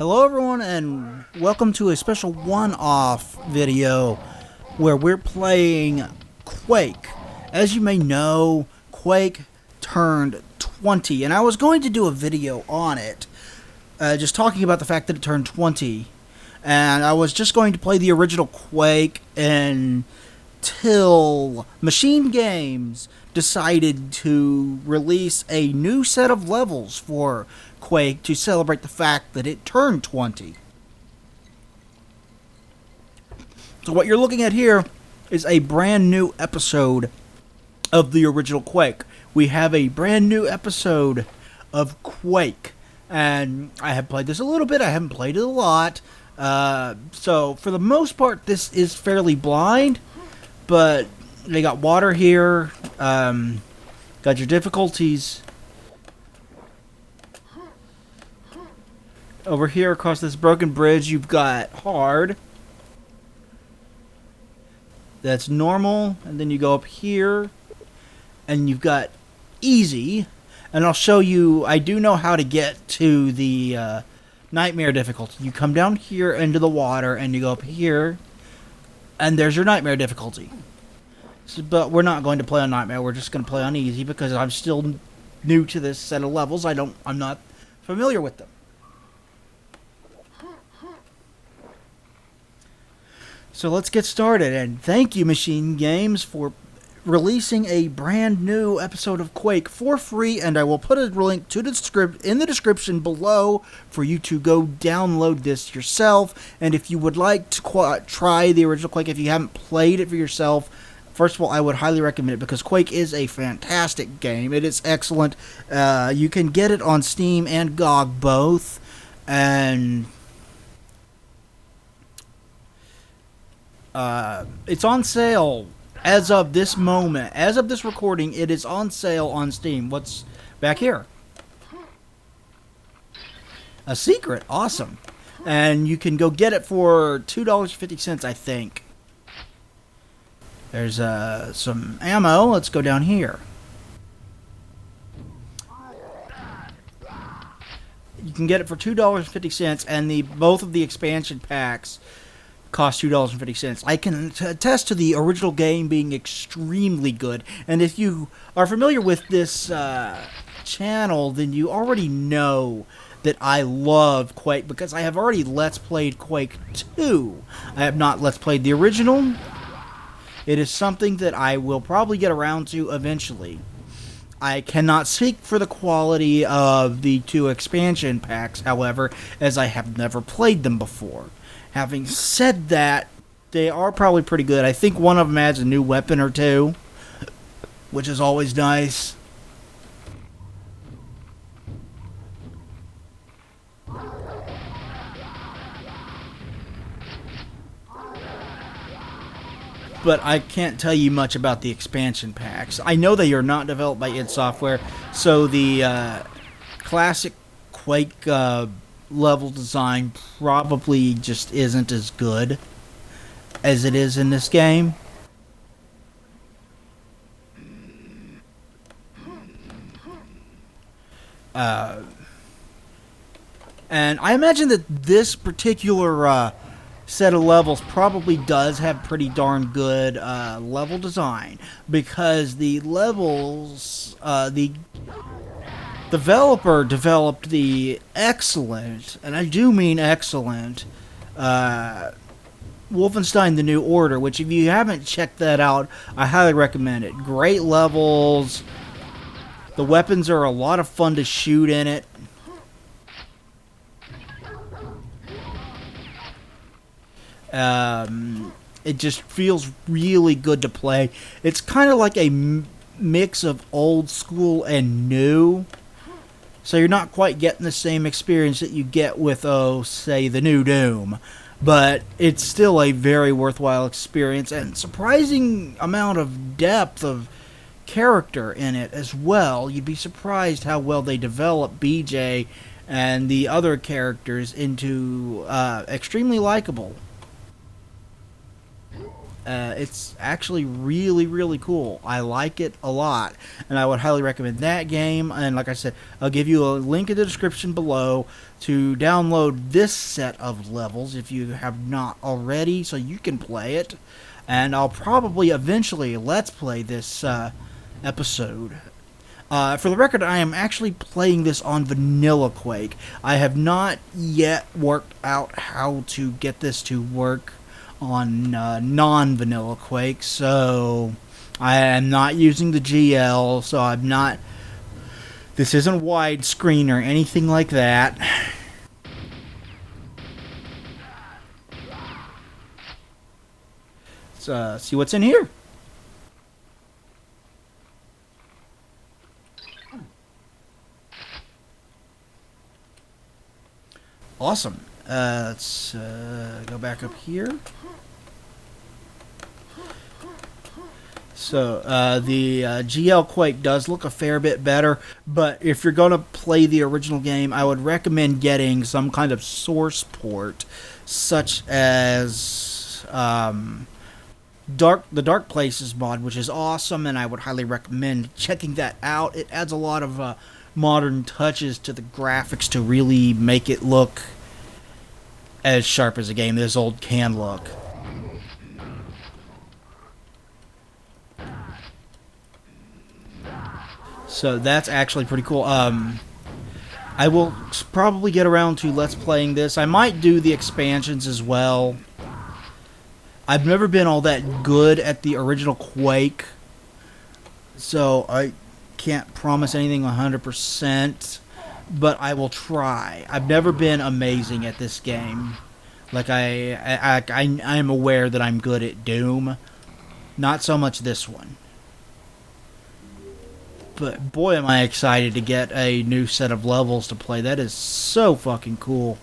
Hello everyone and welcome to a special one-off video where we're playing Quake. As you may know, Quake turned 20 and I was going to do a video on it, just talking about the fact that it turned 20, and I was just going to play the original Quake until Machine Games decided to release a new set of levels for Quake to celebrate the fact that it turned 20. So what you're looking at here is a brand new episode of the original Quake. We have a brand new episode of Quake, and I have played this a little bit. I haven't played it a lot, so for the most part this is fairly blind, but they got water here, got your difficulties. Over here across this broken bridge you've got hard. That's normal, and then you go up here and you've got easy, and I'll show you. I do know how to get to the nightmare difficulty. You come down here into the water and you go up here and there's your nightmare difficulty. So, but we're not going to play on nightmare, we're just going to play on easy because I'm still new to this set of levels. I'm not familiar with them. So let's get started, and thank you Machine Games for releasing a brand new episode of Quake for free, and I will put a link to the script in the description below for you to go download this yourself. And if you would like to try the original Quake, if you haven't played it for yourself, first of all, I would highly recommend it because Quake is a fantastic game. It is excellent. You can get it on Steam and GOG both, and it's on sale as of this moment. As of this recording, it is on sale on Steam. What's back here? A secret. Awesome. And you can go get it for $2.50, I think. There's some ammo. Let's go down here. You can get it for $2.50, and both of the expansion packs cost $2.50. I can attest to the original game being extremely good, and if you are familiar with this channel, then you already know that I love Quake because I have already Let's Played Quake 2. I have not Let's Played the original. It is something that I will probably get around to eventually. I cannot speak for the quality of the two expansion packs, however, as I have never played them before. Having said that, they are probably pretty good. I think one of them adds a new weapon or two, which is always nice. But I can't tell you much about the expansion packs. I know they are not developed by id Software, so the classic Quake level design probably just isn't as good as it is in this game. And I imagine that this particular set of levels probably does have pretty darn good level design, because the levels, the developer developed the excellent, and I do mean excellent, Wolfenstein: The New Order, which if you haven't checked that out, I highly recommend it. Great levels. The weapons are a lot of fun to shoot in it. It just feels really good to play. It's kind of like a mix of old school and new. So you're not quite getting the same experience that you get with, say, the new Doom. But it's still a very worthwhile experience, and surprising amount of depth of character in it as well. You'd be surprised how well they develop BJ and the other characters into extremely likable. It's actually really, really cool. I like it a lot, and I would highly recommend that game. And like I said, I'll give you a link in the description below to download this set of levels if you have not already, so you can play it. And I'll probably eventually let's play this episode. For the record, I am actually playing this on Vanilla Quake. I have not yet worked out how to get this to work on non-Vanilla Quake, so I am not using the GL, so I'm not... This isn't widescreen or anything like that. Let's see what's in here. Awesome. Let's go back up here. So, the GL Quake does look a fair bit better, but if you're going to play the original game, I would recommend getting some kind of source port, such as the Dark Places mod, which is awesome, and I would highly recommend checking that out. It adds a lot of modern touches to the graphics to really make it look as sharp as a game this old can look. So that's actually pretty cool. I will probably get around to Let's Playing this. I might do the expansions as well. I've never been all that good at the original Quake, so I can't promise anything 100%, but I will try. I've never been amazing at this game. Like, I am aware that I'm good at Doom. Not so much this one. But boy, am I excited to get a new set of levels to play. That is so fucking cool.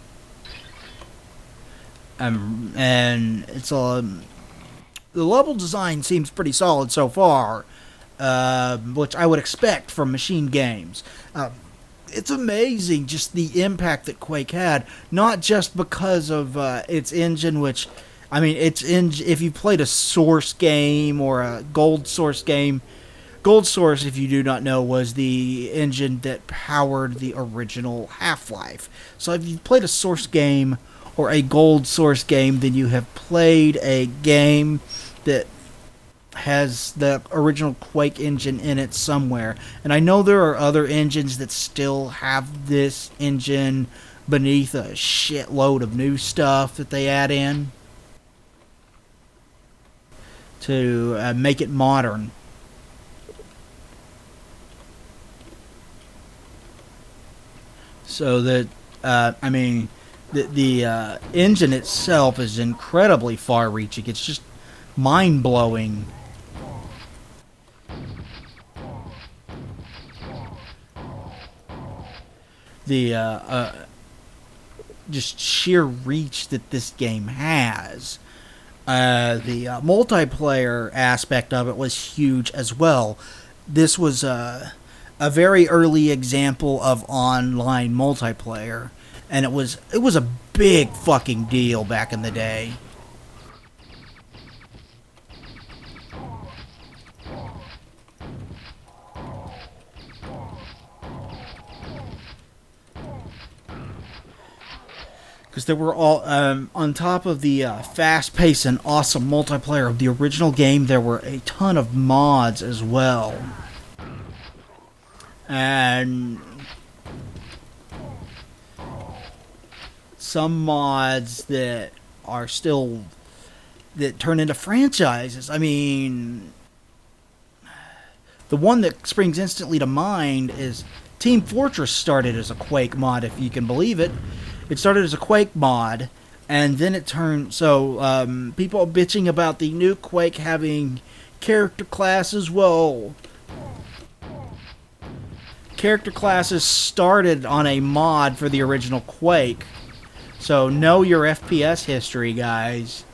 And it's the level design seems pretty solid so far, which I would expect from machine games. It's amazing just the impact that Quake had, not just because of its engine, which, I mean, if you played a Source game or a Gold Source game, Gold Source, if you do not know, was the engine that powered the original Half-Life. So if you played a Source game or a Gold Source game, then you have played a game that has the original Quake engine in it somewhere. And I know there are other engines that still have this engine beneath a shitload of new stuff that they add in to make it modern. So that, I mean, the engine itself is incredibly far-reaching. It's just mind-blowing. The just sheer reach that this game has. The multiplayer aspect of it was huge as well. This was a very early example of online multiplayer, and it was a big fucking deal back in the day. Because there were all, on top of the fast-paced and awesome multiplayer of the original game, there were a ton of mods as well. And some mods that are still, that turn into franchises. I mean, the one that springs instantly to mind is Team Fortress started as a Quake mod, if you can believe it. It started as a Quake mod, and then it turned, so people bitching about the new Quake having character classes. Well, character classes started on a mod for the original Quake. So know your FPS history, guys.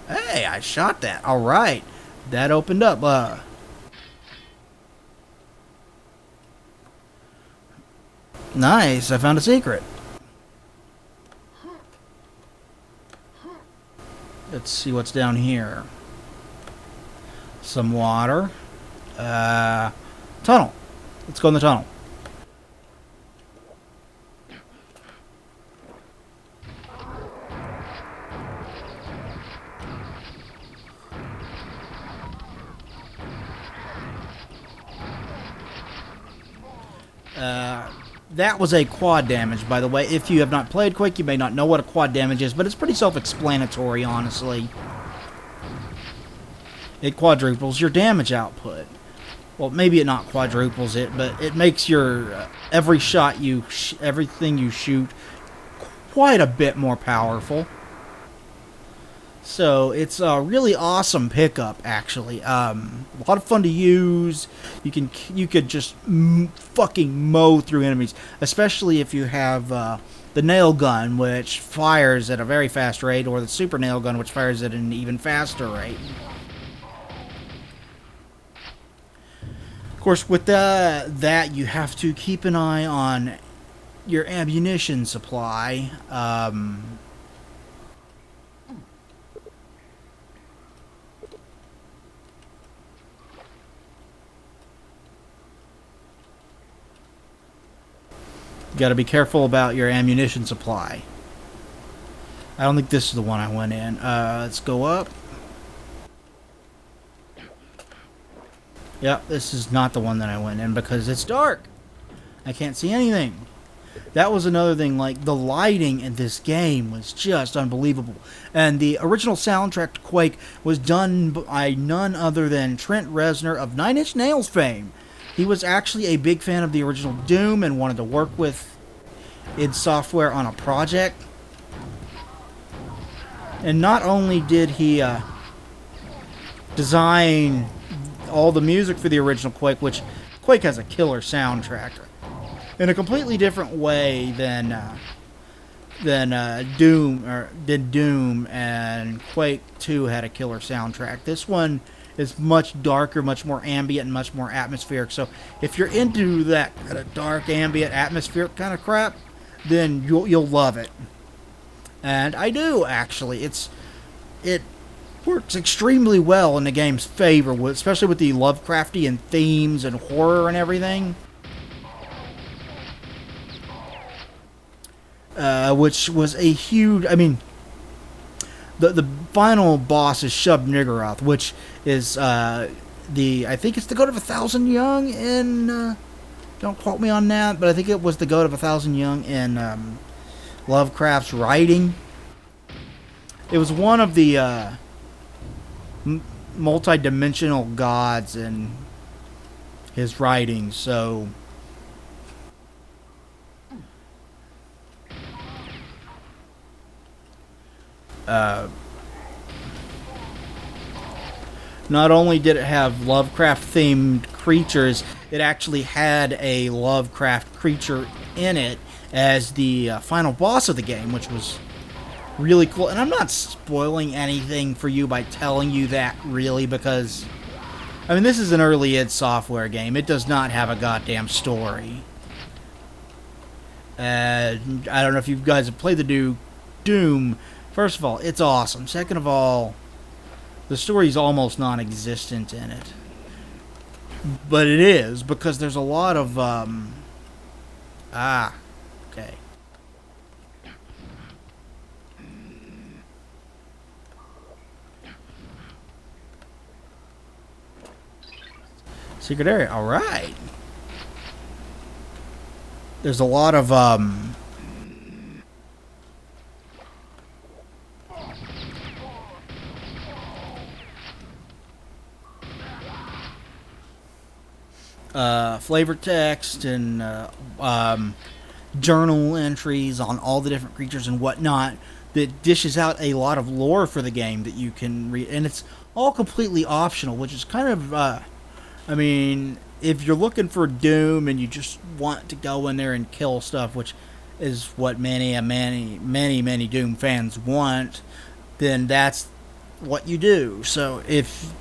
Hey, I shot that. Alright. That opened up. Nice, I found a secret. Let's see what's down here. Some water. Tunnel. Let's go in the tunnel. That was a quad damage, by the way. If you have not played Quake, you may not know what a quad damage is, but it's pretty self-explanatory, honestly. It quadruples your damage output. Well, maybe it not quadruples it, but it makes your every shot everything you shoot quite a bit more powerful. So it's a really awesome pickup, actually. A lot of fun to use. You could just fucking mow through enemies, especially if you have the nail gun, which fires at a very fast rate, or the super nail gun, which fires at an even faster rate. Of course, with that, you have to keep an eye on your ammunition supply. You got to be careful about your ammunition supply. I don't think this is the one I went in. Let's go up. Yep, this is not the one that I went in because it's dark. I can't see anything. That was another thing, like the lighting in this game was just unbelievable. And the original soundtrack to Quake was done by none other than Trent Reznor of Nine Inch Nails fame. He was actually a big fan of the original Doom and wanted to work with id Software on a project. And not only did he design all the music for the original Quake, which Quake has a killer soundtrack in a completely different way than Doom, and Quake 2 had a killer soundtrack. This one is much darker, much more ambient, and much more atmospheric. So if you're into that kind of dark, ambient, atmospheric kind of crap, then you'll love it. And I do, actually. It works extremely well in the game's favor, especially with the Lovecraftian themes and horror and everything. Which was a huge... I mean, the final boss is Shub Niggurath, which is I think it's the Goat of 1,000 Young in... don't quote me on that, but I think it was the Goat of 1,000 Young in Lovecraft's writing. It was one of the multi-dimensional gods in his writings, so... not only did it have Lovecraft-themed creatures, it actually had a Lovecraft creature in it as the final boss of the game, which was really cool. And I'm not spoiling anything for you by telling you that, really, because, I mean, this is an early id Software game. It does not have a goddamn story. And I don't know if you guys have played the Doom. First of all, it's awesome. Second of all, the story's almost non-existent in it. But it is, because there's a lot of, okay. Secret area, alright. There's a lot of, flavor text and journal entries on all the different creatures and whatnot that dishes out a lot of lore for the game that you can read, and it's all completely optional, which is kind of I mean, if you're looking for Doom and you just want to go in there and kill stuff, which is what many Doom fans want, then that's what you do. So if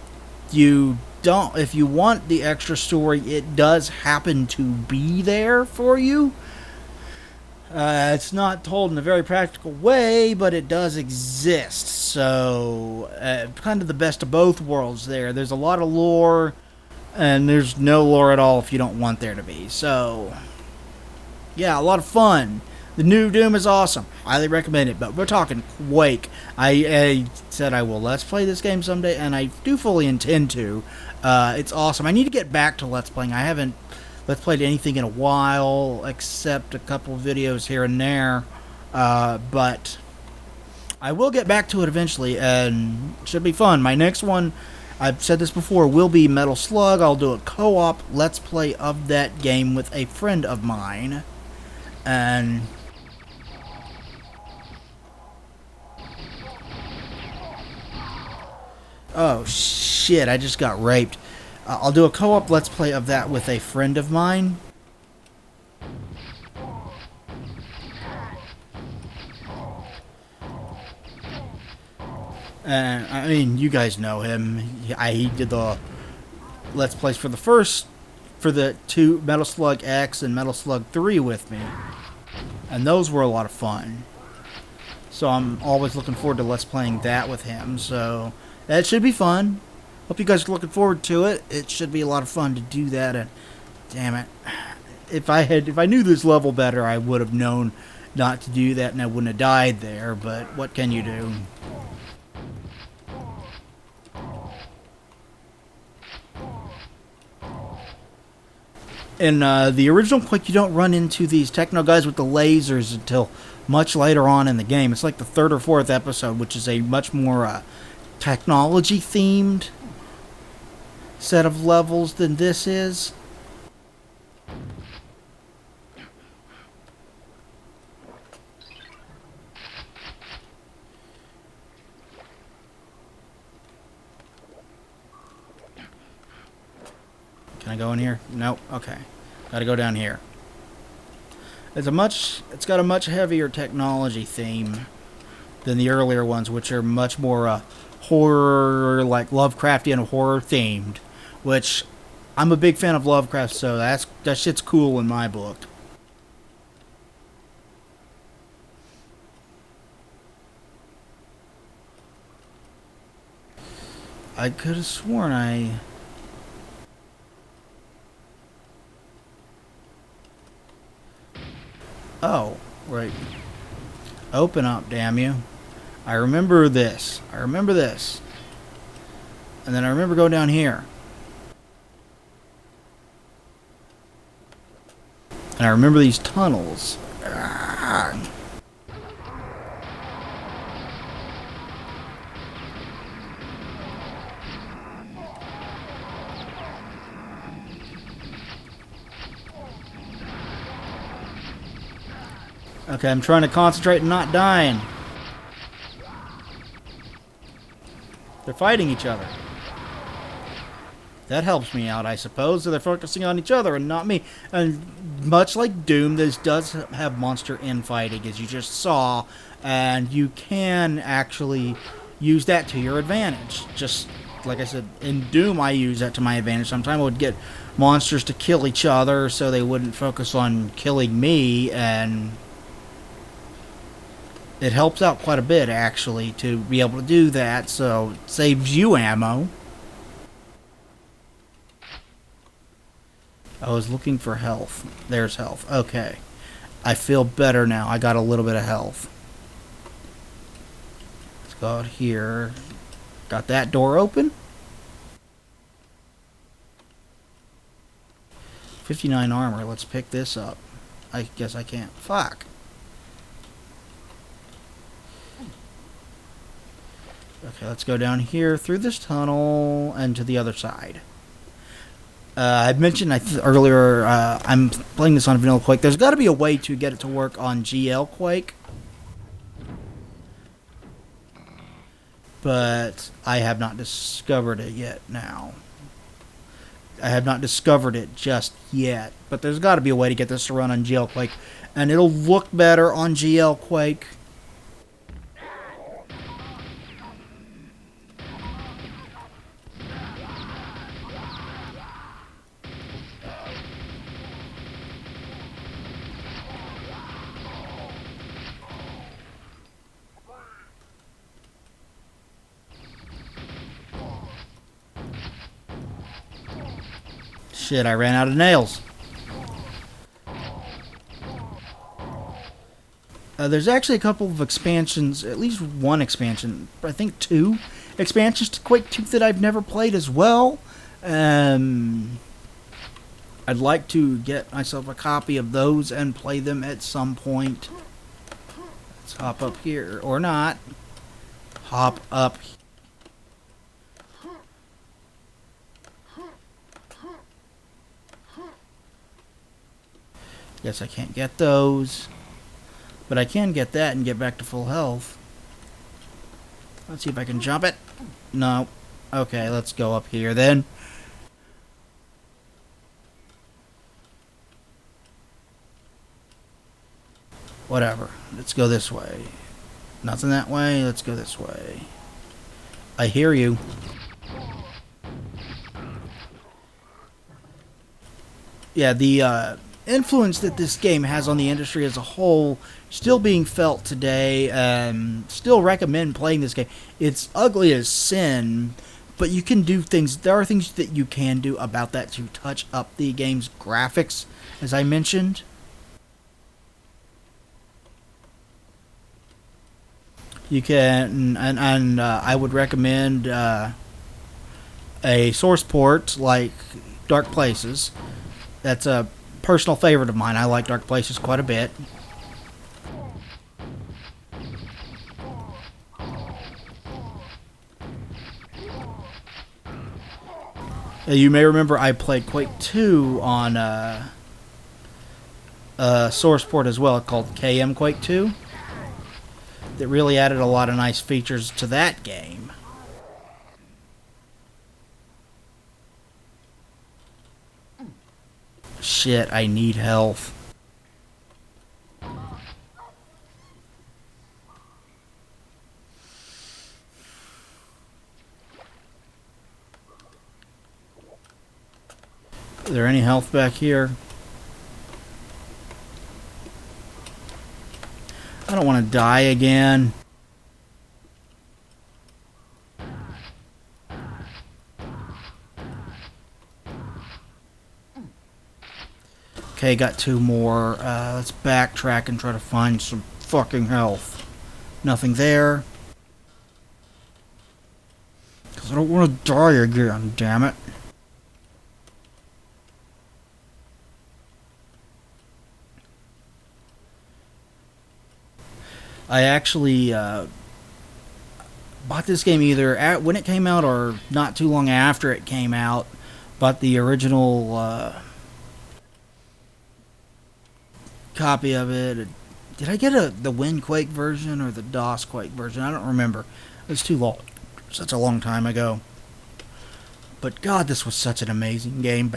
you want the extra story, it does happen to be there for you. It's not told in a very practical way, but it does exist. So, kind of the best of both worlds there. There's a lot of lore, and there's no lore at all if you don't want there to be. So, yeah, a lot of fun. The new Doom is awesome. Highly recommend it. But we're talking Quake. I said I will Let's Play this game someday, and I do fully intend to. It's awesome. I need to get back to Let's Playing. I haven't Let's Played anything in a while, except a couple of videos here and there. But I will get back to it eventually, and it should be fun. My next one, I've said this before, will be Metal Slug. I'll do a co-op Let's Play of that game with a friend of mine. And oh shit, I just got raped. I'll do a co-op Let's Play of that with a friend of mine. And I mean, you guys know him. He did the Let's Plays for the two Metal Slug X and Metal Slug 3 with me. And those were a lot of fun. So I'm always looking forward to Let's Playing that with him. So that should be fun. Hope you guys are looking forward to it. It should be a lot of fun to do that. And damn it, if I knew this level better, I would have known not to do that, and I wouldn't have died there. But what can you do? In the original Quake, you don't run into these techno guys with the lasers until much later on in the game. It's like the third or fourth episode, which is a much more technology-themed set of levels than this is. Can I go in here? Nope. Okay. Gotta go down here. It's got a much heavier technology theme than the earlier ones, which are much more horror, like Lovecraftian horror themed, which I'm a big fan of Lovecraft, so that shit's cool in my book. I could have sworn I... Oh, right. Open up, damn you. I remember this. I remember this. And then I remember going down here. And I remember these tunnels. Ah. Okay, I'm trying to concentrate and not dying. They're fighting each other. That helps me out, I suppose. So they're focusing on each other and not me. And much like Doom, this does have monster infighting, as you just saw. And you can actually use that to your advantage. Just like I said, in Doom, I use that to my advantage. Sometimes I would get monsters to kill each other so they wouldn't focus on killing me, and it helps out quite a bit, actually, to be able to do that, so it saves you ammo. I was looking for health. There's health. Okay. I feel better now. I got a little bit of health. Let's go out here. Got that door open. 59 armor. Let's pick this up. I guess I can't. Fuck. Okay, let's go down here through this tunnel and to the other side. I mentioned earlier, I'm playing this on Vanilla Quake. There's got to be a way to get it to work on GL Quake. But I have not discovered it yet now. I have not discovered it just yet. But there's got to be a way to get this to run on GL Quake. And it'll look better on GL Quake. Shit, I ran out of nails. There's actually a couple of expansions, at least one expansion, I think 2 expansions to Quake 2 that I've never played as well. I'd like to get myself a copy of those and play them at some point. Let's hop up here, or not. Hop up. Guess I can't get those. But I can get that and get back to full health. Let's see if I can jump it. No. Okay, let's go up here then. Whatever. Let's go this way. Nothing that way. Let's go this way. I hear you. Yeah, the influence that this game has on the industry as a whole still being felt today. Still recommend playing this game. It's ugly as sin, but you can do things. There are things that you can do about that to touch up the game's graphics, as I mentioned. You can, and I would recommend a source port like Dark Places. That's a personal favorite of mine. I like Dark Places quite a bit. You may remember I played Quake 2 on a source port as well called KM Quake 2. That really added a lot of nice features to that game. Shit, I need health. Is there any health back here? I don't want to die again. Okay, got 2 more. Let's backtrack and try to find some fucking health. Nothing there. Because I don't want to die again, damn it. I actually bought this game either when it came out or not too long after it came out. Bought the original copy of it. Did I get the Win Quake version or the DOS Quake version? I don't remember. It was too long. Such a long time ago. But God, this was such an amazing game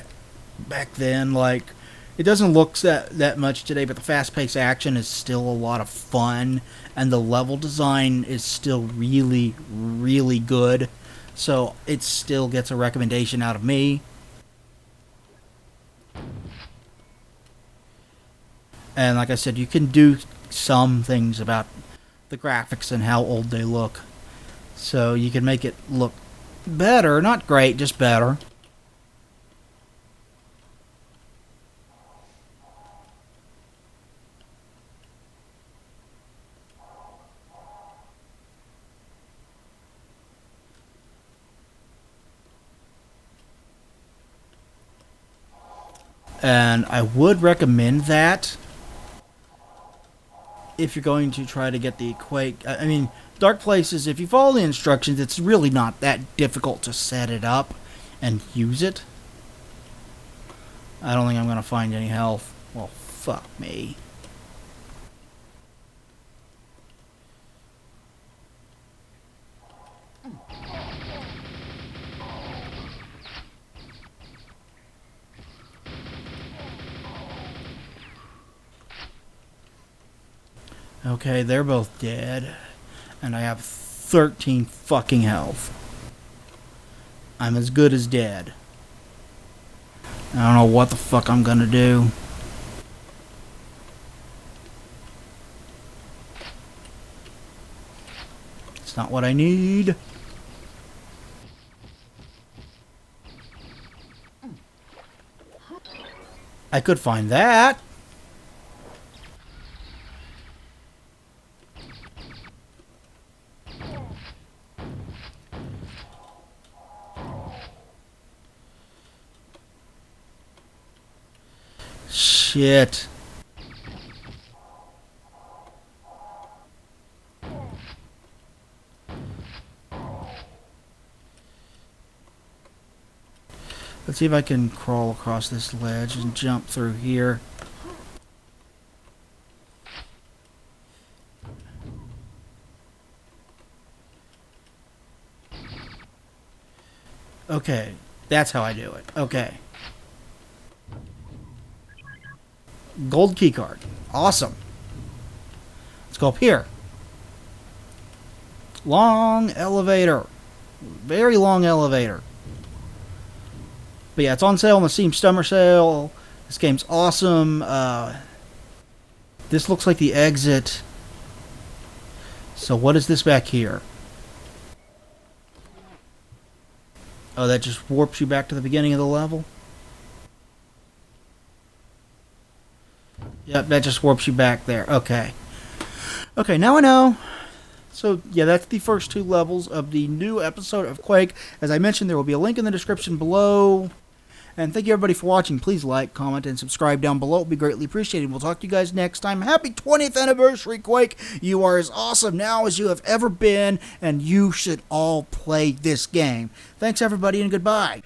back then. Like, it doesn't look that much today, but the fast-paced action is still a lot of fun, and the level design is still really, really good. So it still gets a recommendation out of me. And like I said, you can do some things about the graphics and how old they look. So you can make it look better, not great, just better. And I would recommend that if you're going to try to get the Quake. I mean, Dark Places, if you follow the instructions, it's really not that difficult to set it up and use it. I don't think I'm going to find any health. Well, fuck me. Okay, they're both dead. And I have 13 fucking health. I'm as good as dead. I don't know what the fuck I'm gonna do. It's not what I need. I could find that. Shit. Let's see if I can crawl across this ledge and jump through here. Okay, that's how I do it. Okay. Gold keycard. Awesome. Let's go up here. Long elevator. Very long elevator. But yeah, it's on sale on the Steam Summer Sale. This game's awesome. This looks like the exit. So what is this back here? Oh, that just warps you back to the beginning of the level? Yep, that just warps you back there. Okay. Okay, now I know. So, yeah, that's the first 2 levels of the new episode of Quake. As I mentioned, there will be a link in the description below. And thank you, everybody, for watching. Please like, comment, and subscribe down below. It would be greatly appreciated. We'll talk to you guys next time. Happy 20th anniversary, Quake. You are as awesome now as you have ever been, and you should all play this game. Thanks, everybody, and goodbye.